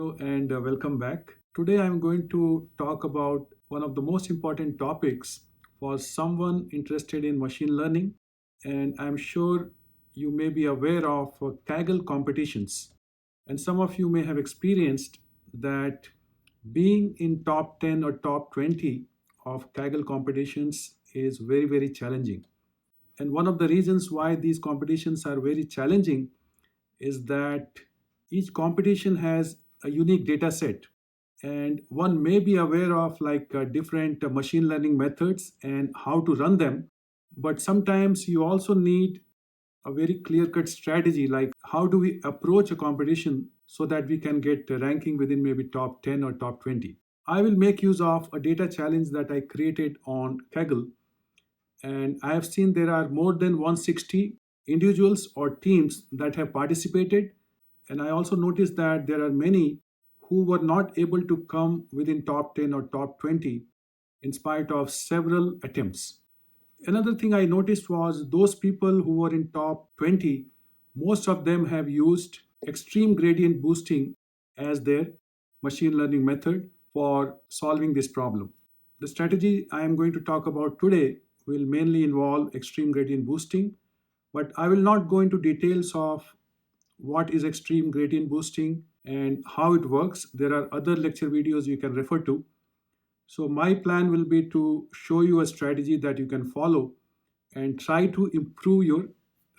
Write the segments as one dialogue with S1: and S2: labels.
S1: Hello and welcome back. Today I'm going to talk about one of the most important topics for someone interested in machine learning. And I'm sure you may be aware of Kaggle competitions. And some of you may have experienced that being in top 10 or top 20 of Kaggle competitions is very, very challenging. And one of the reasons why these competitions are very challenging is that each competition has a unique data set, and one may be aware of different machine learning methods and how to run them, but sometimes you also need a very clear cut strategy, like how do we approach a competition so that we can get a ranking within maybe top 10 or top 20. I will make use of a data challenge that I created on Kaggle, and I have seen there are more than 160 individuals or teams that have participated. And I also noticed that there are many who were not able to come within top 10 or top 20 in spite of several attempts. Another thing I noticed was those people who were in top 20, most of them have used extreme gradient boosting as their machine learning method for solving this problem. The strategy I am going to talk about today will mainly involve extreme gradient boosting, but I will not go into details of what is extreme gradient boosting and how it works. There are other lecture videos you can refer to. So my plan will be to show you a strategy that you can follow and try to improve your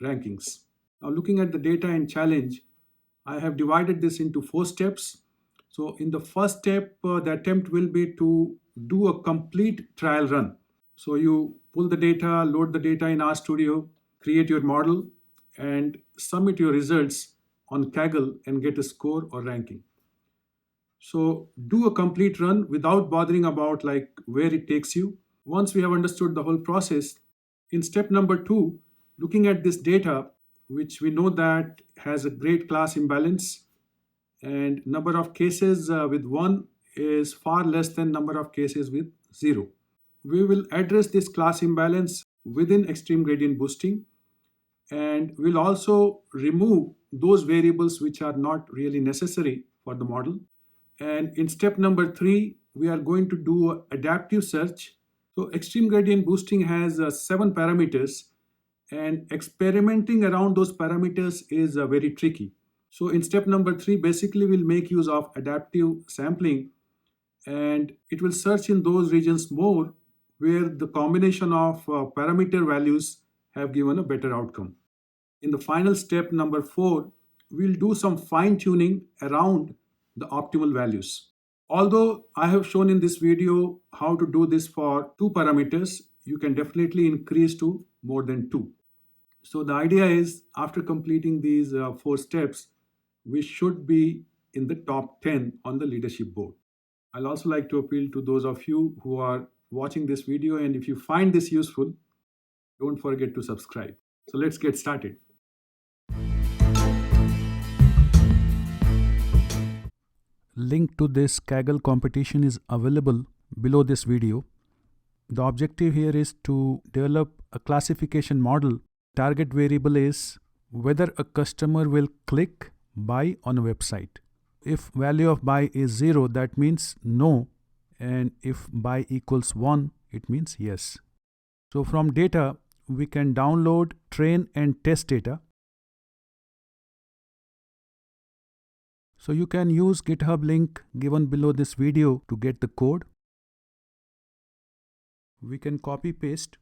S1: rankings. Now, looking at the data and challenge, I have divided this into 4 steps. So in the first step, the attempt will be to do a complete trial run. So you pull the data, load the data in RStudio, create your model, and submit your results on Kaggle and get a score or ranking. So do a complete run without bothering about where it takes you. Once we have understood the whole process, in step number 2, looking at this data, which we know that has a great class imbalance, and number of cases with 1 is far less than number of cases with 0. We will address this class imbalance within extreme gradient boosting, and we'll also remove those variables which are not really necessary for the model. And in step number 3, we are going to do adaptive search. So extreme gradient boosting has 7 parameters, and experimenting around those parameters is very tricky. So in step number 3, basically we'll make use of adaptive sampling, and it will search in those regions more where the combination of parameter values have given a better outcome. In the final step number 4, we'll do some fine tuning around the optimal values. Although I have shown in this video how to do this for 2 parameters, you can definitely increase to more than 2. So the idea is, after completing these 4 steps, we should be in the top 10 on the leadership board. I'll also like to appeal to those of you who are watching this video, and if you find this useful, don't forget to subscribe. So let's get started. Link to this Kaggle competition is available below this video. The objective here is to develop a classification model. Target variable is whether a customer will click buy on a website. If value of buy is 0, that means no, and if buy equals 1, it means yes. So from data, we can download, train and test data. So you can use GitHub link given below this video to get the code. We can copy paste.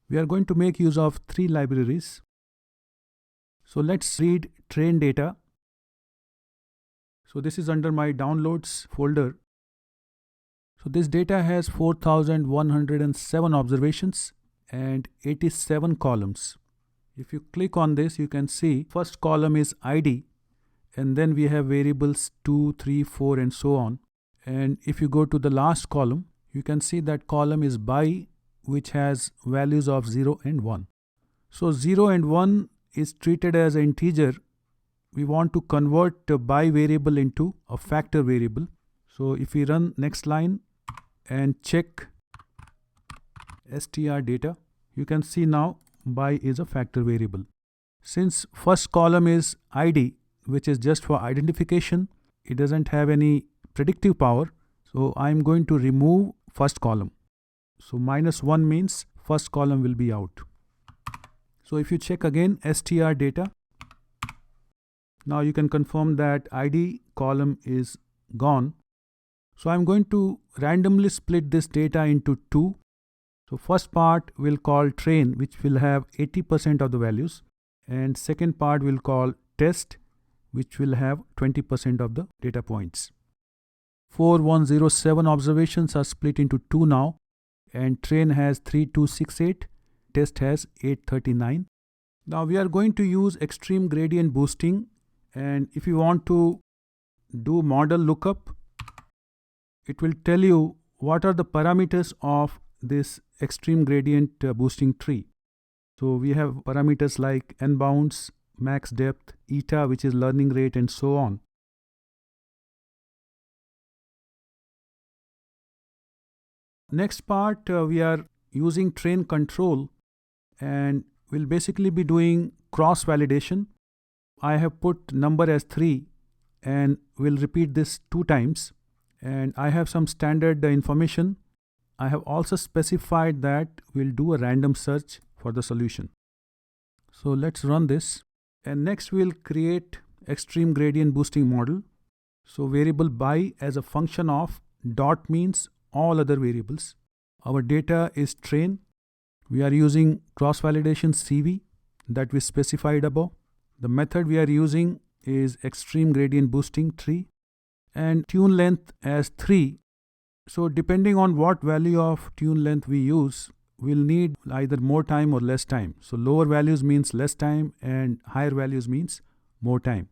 S1: We are going to make use of 3 libraries. So let's read train data. So this is under my downloads folder. So this data has 4,107 observations and 87 columns. If you click on this, you can see first column is ID, and then we have variables 2, 3, 4 and so on. And if you go to the last column, you can see that column is buy, which has values of 0 and 1. So 0 and 1 is treated as an integer. We want to convert the buy variable into a factor variable. So if we run next line and check str data, you can see now buy is a factor variable. Since first column is ID, which is just for identification, it doesn't have any predictive power. So I'm going to remove first column. So -1 means first column will be out. So if you check again str data, now you can confirm that ID column is gone. So I'm going to randomly split this data into two. So first part we'll call train, which will have 80% of the values, and second part we'll call test, which will have 20% of the data points. 4107 observations are split into two now, and train has 3268, test has 839. Now we are going to use extreme gradient boosting, and if you want to do model lookup, it will tell you what are the parameters of this extreme gradient boosting tree. So we have parameters like n bounds, max depth, eta, which is learning rate, and so on. Next part, we are using train control, and we'll basically be doing cross validation. I have put number as 3, and we'll repeat this 2 times. And I have some standard information. I have also specified that we'll do a random search for the solution. So let's run this. And next we'll create extreme gradient boosting model. So variable by as a function of dot means all other variables. Our data is train. We are using cross validation CV that we specified above. The method we are using is extreme gradient boosting tree, and tune length as 3. So depending on what value of tune length we use, we'll need either more time or less time. So lower values means less time, and higher values means more time.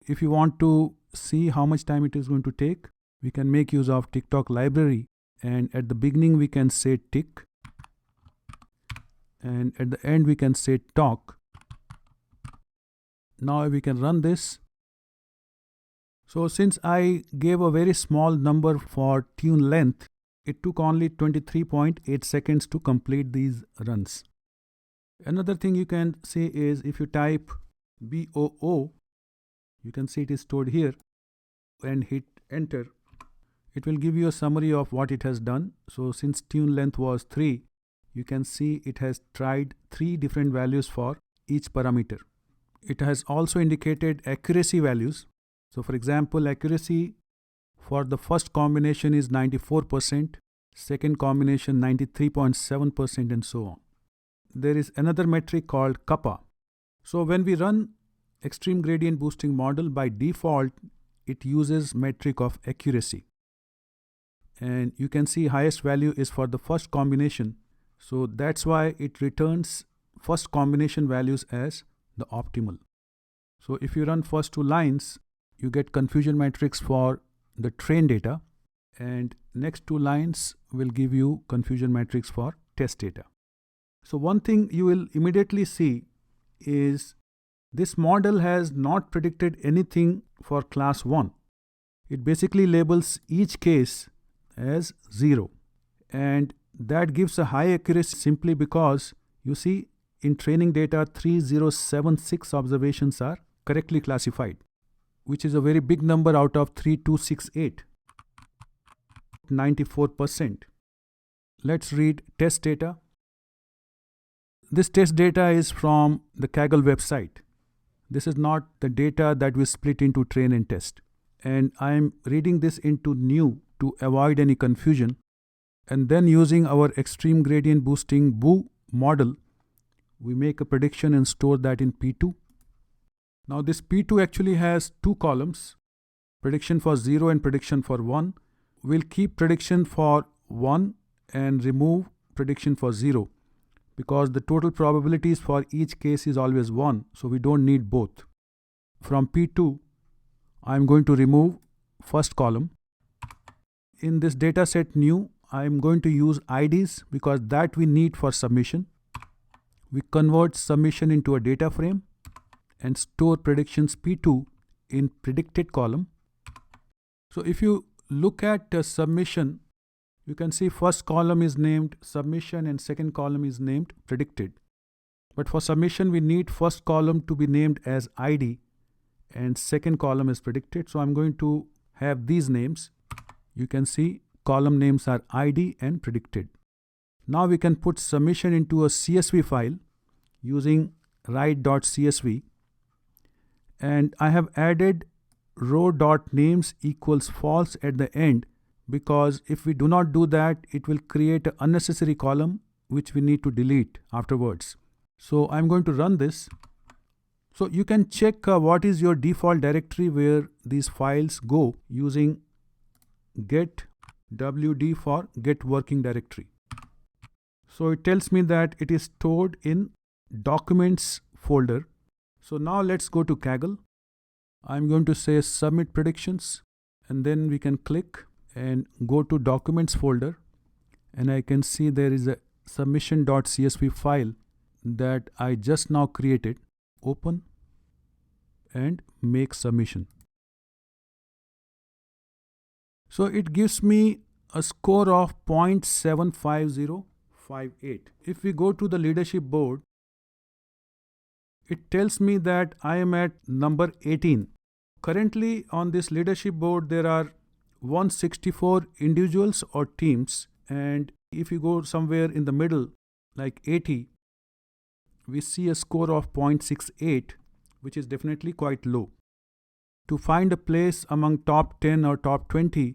S1: If you want to see how much time it is going to take, we can make use of TikTok library, and at the beginning we can say tick, and at the end we can say talk. Now we can run this. So since I gave a very small number for tune length, it took only 23.8 seconds to complete these runs. Another thing you can see is if you type BOO, you can see it is stored here, and hit enter. It will give you a summary of what it has done. So since tune length was 3, you can see it has tried 3 different values for each parameter. It has also indicated accuracy values. So for example, accuracy for the first combination is 94%, second combination 93.7%, and so on. There is another metric called kappa. So when we run extreme gradient boosting model, by default it uses metric of accuracy, and you can see highest value is for the first combination. So that's why it returns first combination values as the optimal. So if you run first 2 lines, you get confusion matrix for the train data, and next 2 lines will give you confusion matrix for test data. So one thing you will immediately see is this model has not predicted anything for class 1. It basically labels each case as 0, and that gives a high accuracy simply because you see in training data 3076 observations are correctly classified, which is a very big number out of 3268, 94%. Let's read test data. This test data is from the Kaggle website. This is not the data that we split into train and test. And I'm reading this into new to avoid any confusion. And then using our extreme gradient boosting BOO model, we make a prediction and store that in P2. Now this P2 actually has 2 columns, prediction for 0 and prediction for 1. We'll keep prediction for 1 and remove prediction for 0, because the total probabilities for each case is always 1, so we don't need both. From P2, I'm going to remove first column. In this data set new, I'm going to use IDs because that we need for submission. We convert submission into a data frame and store predictions P2 in predicted column. So if you look at submission, you can see first column is named submission and second column is named predicted. But for submission, we need first column to be named as ID and second column is predicted. So I'm going to have these names. You can see column names are ID and predicted. Now we can put submission into a CSV file using write.csv, and I have added row.names equals false at the end, because if we do not do that, it will create an unnecessary column which we need to delete afterwards. So I'm going to run this. So you can check what is your default directory where these files go using get wd for get working directory. So it tells me that it is stored in documents folder. So now let's go to Kaggle. I'm going to say submit predictions, and then we can click and go to documents folder, and I can see there is a submission.csv file that I just now created. Open and make submission. So it gives me a score of 0.75058. If we go to the leadership board, it tells me that I am at number 18. Currently on this leadership board there are 164 individuals or teams, and if you go somewhere in the middle like 80, we see a score of 0.68, which is definitely quite low. To find a place among top 10 or top 20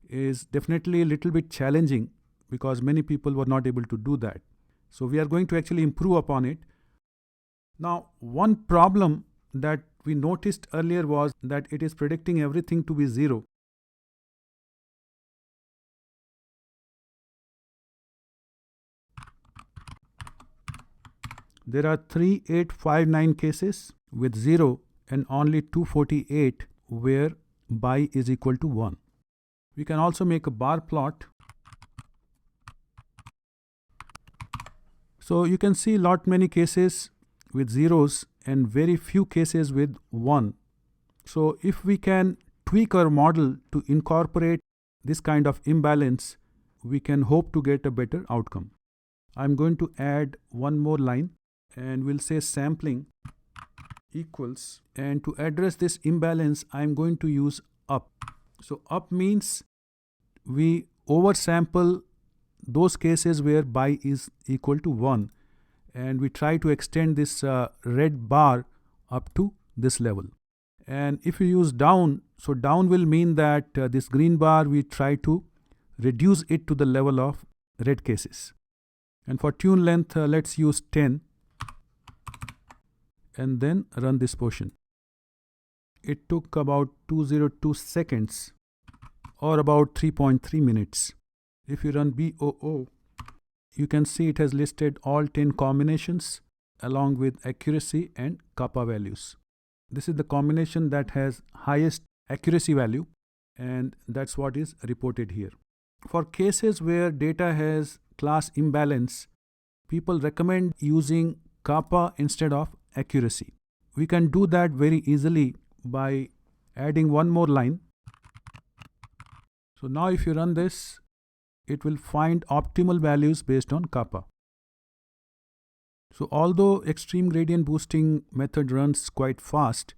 S1: is definitely a little bit challenging, because many people were not able to do that. So we are going to actually improve upon it. Now, one problem that we noticed earlier was that it is predicting everything to be 0. There are 3859 cases with 0 and only 248 where by is equal to 1. We can also make a bar plot. So you can see many cases with zeros and very few cases with 1. So if we can tweak our model to incorporate this kind of imbalance, we can hope to get a better outcome. I'm going to add one more line, and we'll say sampling equals, and to address this imbalance I'm going to use up. So up means we oversample those cases where by is equal to 1, and we try to extend this red bar up to this level. And if you use down, so down will mean that this green bar we try to reduce it to the level of red cases. And for tune length let's use 10, and then run this portion. It took about 202 seconds or about 3.3 minutes. If you run BOO, you can see it has listed all 10 combinations along with accuracy and kappa values. This is the combination that has highest accuracy value, and that's what is reported here. For cases where data has class imbalance, people recommend using kappa instead of accuracy. We can do that very easily by adding one more line. So now if you run this, it will find optimal values based on kappa. So although extreme gradient boosting method runs quite fast,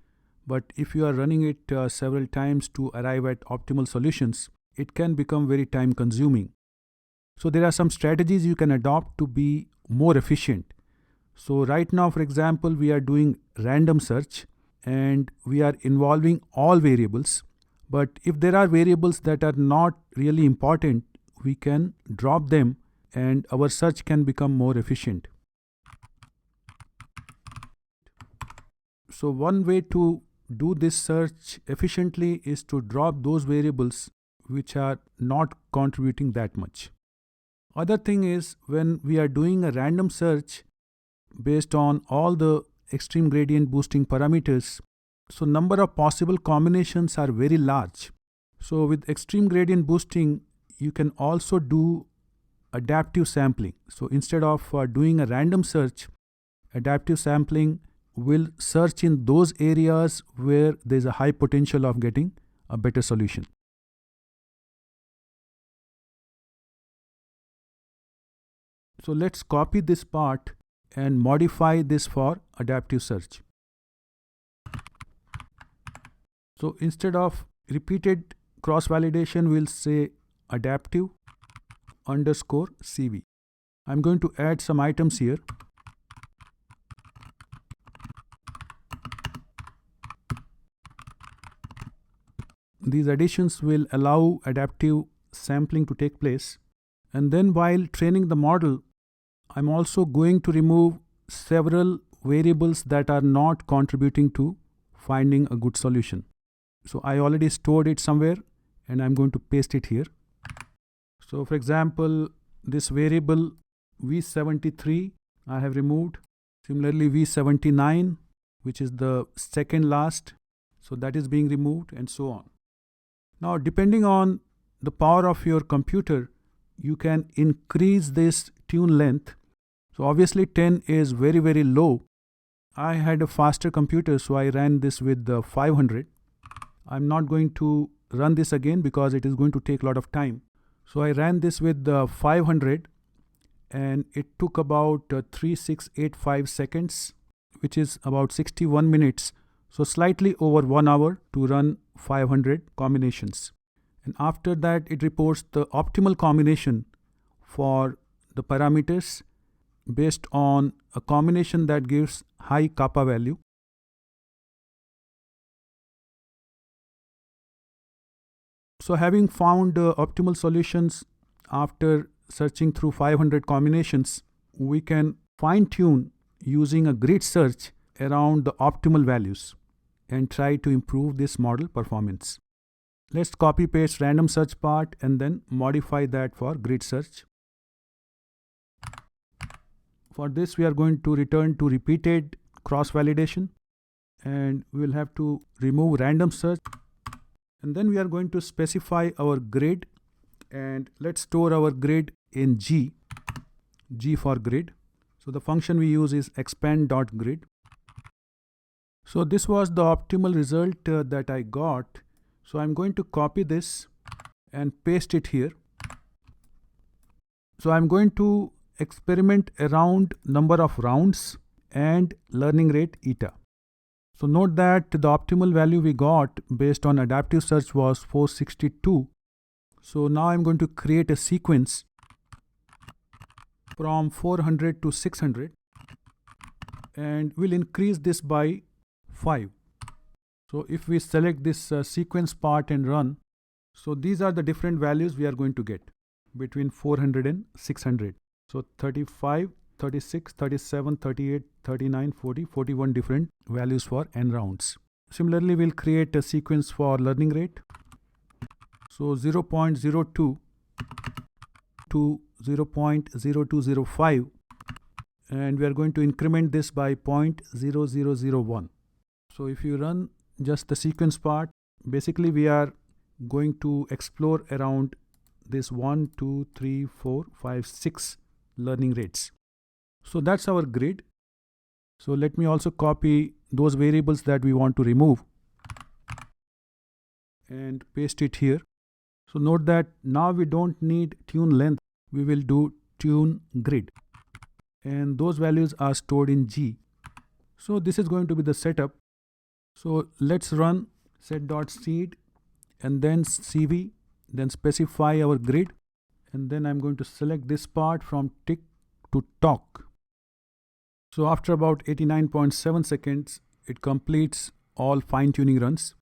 S1: but if you are running it several times to arrive at optimal solutions, it can become very time consuming. So there are some strategies you can adopt to be more efficient. So right now, for example, we are doing random search and we are involving all variables. But if there are variables that are not really important, we can drop them and our search can become more efficient. So one way to do this search efficiently is to drop those variables which are not contributing that much. Other thing is, when we are doing a random search based on all the extreme gradient boosting parameters, so number of possible combinations are very large. So with extreme gradient boosting, you can also do adaptive sampling. So instead of doing a random search, adaptive sampling will search in those areas where there is a high potential of getting a better solution. So let's copy this part and modify this for adaptive search. So instead of Repeated cross-validation will say adaptive underscore CV. I'm going to add some items here. These additions will allow adaptive sampling to take place. And then while training the model, I'm also going to remove several variables that are not contributing to finding a good solution. So I already stored it somewhere and I'm going to paste it here. So for example, this variable V73 I have removed. Similarly, V79, which is the second last, so that is being removed, and so on. Now, depending on the power of your computer, you can increase this tune length. So obviously 10 is very, very low. I had a faster computer, so I ran this with the 500. I'm not going to run this again because it is going to take a lot of time. So I ran this with the 500 and it took about 3685 seconds, which is about 61 minutes. So slightly over 1 hour to run 500 combinations. And after that, it reports the optimal combination for the parameters based on a combination that gives high kappa value. So having found optimal solutions after searching through 500 combinations, we can fine-tune using a grid search around the optimal values and try to improve this model performance. Let's copy paste random search part and then modify that for grid search. For this, we are going to return to repeated cross-validation and we will have to remove random search. And then we are going to specify our grid, and let's store our grid in G for grid. So the function we use is expand.grid. So this was the optimal result that I got. So I'm going to copy this and paste it here. So I'm going to experiment around number of rounds and learning rate eta. So note that the optimal value we got based on adaptive search was 462. So now I'm going to create a sequence from 400 to 600 and we'll increase this by 5. So if we select this sequence part and run, so these are the different values we are going to get between 400 and 600. So 35, 36, 37, 38, 39, 40, 41 different values for n rounds. Similarly, we'll create a sequence for learning rate. So 0.02 to 0.0205 and we are going to increment this by 0.0001. So if you run just the sequence part, basically we are going to explore around this 1, 2, 3, 4, 5, 6 learning rates. So that's our grid. So let me also copy those variables that we want to remove and paste it here. So note that now we don't need tune length, we will do tune grid. And those values are stored in G. So this is going to be the setup. So let's run set.seed and then CV, then specify our grid. And then I'm going to select this part from tick to talk. So after about 89.7 seconds, it completes all fine-tuning runs.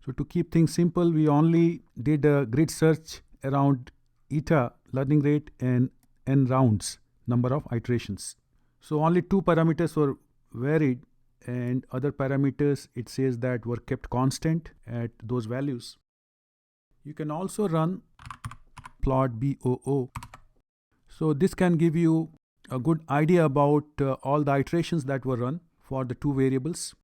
S1: So to keep things simple, we only did a grid search around eta, learning rate, and n rounds, number of iterations. So only 2 parameters were varied and other parameters it says that were kept constant at those values. You can also run plot BOO. So this can give you a good idea about all the iterations that were run for the 2 variables.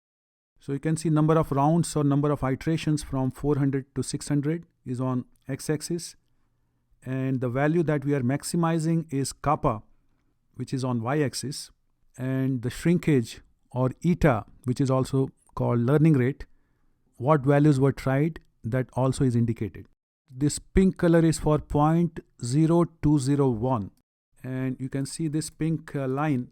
S1: So you can see number of rounds or number of iterations from 400 to 600 is on x-axis, and the value that we are maximizing is kappa, which is on y-axis, and the shrinkage or eta, which is also called learning rate, what values were tried, that also is indicated. This pink color is for 0.0201, and you can see this pink line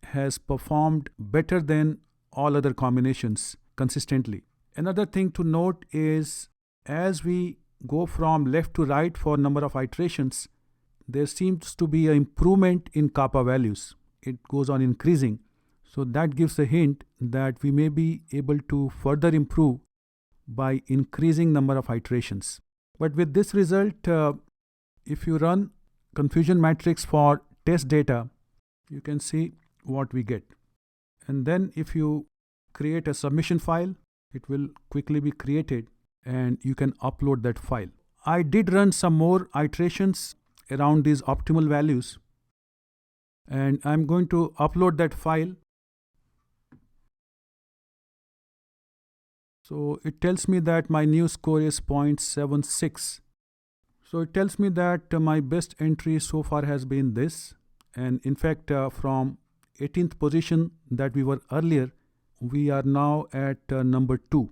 S1: has performed better than all other combinations consistently. Another thing to note is as we go from left to right for number of iterations, there seems to be an improvement in kappa values. It goes on increasing. So that gives a hint that we may be able to further improve by increasing number of iterations. But with this result, if you run confusion matrix for test data, you can see what we get. And then if you create a submission file, it will quickly be created and you can upload that file. I did run some more iterations around these optimal values, and I'm going to upload that file. So it tells me that my new score is 0.76. So it tells me that my best entry so far has been this, and in fact from 18th position that we were earlier, we are now at number 2.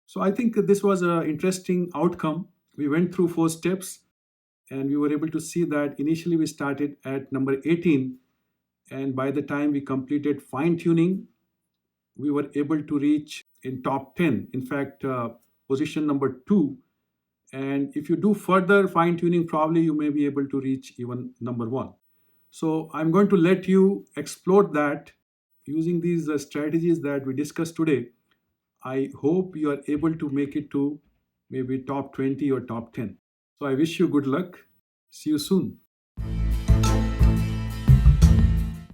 S1: So I think this was an interesting outcome. We went through 4 steps and we were able to see that initially we started at number 18, and by the time we completed fine tuning, we were able to reach in top 10. In fact, position number 2. And if you do further fine tuning, probably you may be able to reach even number 1. So I'm going to let you explore that using these strategies that we discussed today. I hope you are able to make it to maybe top 20 or top 10. So I wish you good luck. See you soon.